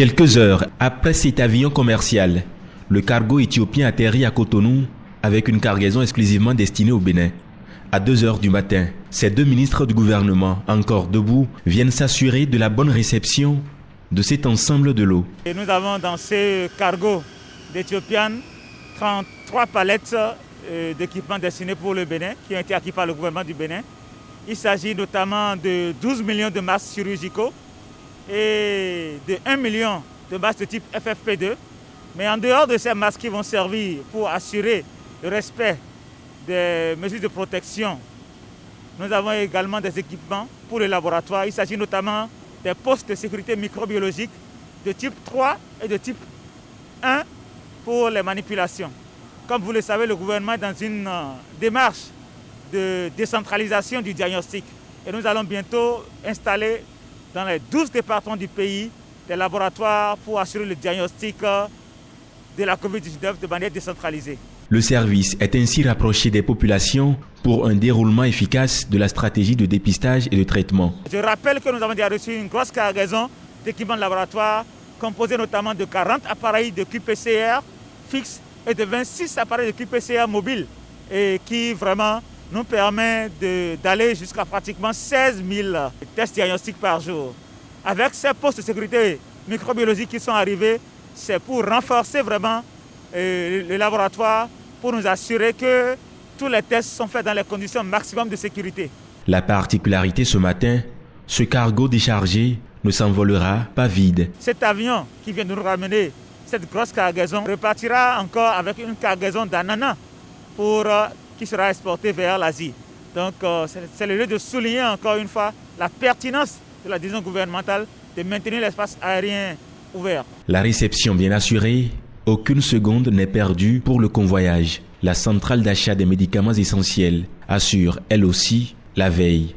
Quelques heures après cet avion commercial, le cargo éthiopien atterrit à Cotonou avec une cargaison exclusivement destinée au Bénin. À 2 heures du matin, ces 2 ministres du gouvernement, encore debout, viennent s'assurer de la bonne réception de cet ensemble de lot. Et nous avons dans ce cargo d'Éthiopian 33 palettes d'équipements destinés pour le Bénin, qui ont été acquis par le gouvernement du Bénin. Il s'agit notamment de 12 millions de masques chirurgicaux et de 1 million de masques de type FFP2. Mais en dehors de ces masques qui vont servir pour assurer le respect des mesures de protection, nous avons également des équipements pour les laboratoires. Il s'agit notamment des postes de sécurité microbiologique de type 3 et de type 1 pour les manipulations. Comme vous le savez, le gouvernement est dans une démarche de décentralisation du diagnostic. Et nous allons bientôt installer dans les 12 départements du pays des laboratoires pour assurer le diagnostic de la COVID-19 de manière décentralisée. Le service est ainsi rapproché des populations pour un déroulement efficace de la stratégie de dépistage et de traitement. Je rappelle que nous avons déjà reçu une grosse cargaison d'équipements de laboratoire composée notamment de 40 appareils de QPCR fixes et de 26 appareils de QPCR mobiles et qui vraiment nous permet d'aller jusqu'à pratiquement 16 000 tests diagnostiques par jour. Avec ces postes de sécurité microbiologique qui sont arrivés, c'est pour renforcer vraiment le laboratoire, pour nous assurer que tous les tests sont faits dans les conditions maximum de sécurité. La particularité ce matin, ce cargo déchargé ne s'envolera pas vide. Cet avion qui vient de nous ramener cette grosse cargaison repartira encore avec une cargaison d'ananas qui sera exportée vers l'Asie. Donc c'est le lieu de souligner encore une fois la pertinence de la décision gouvernementale de maintenir l'espace aérien ouvert. La réception bien assurée, aucune seconde n'est perdue pour le convoyage. La centrale d'achat des médicaments essentiels assure elle aussi la veille.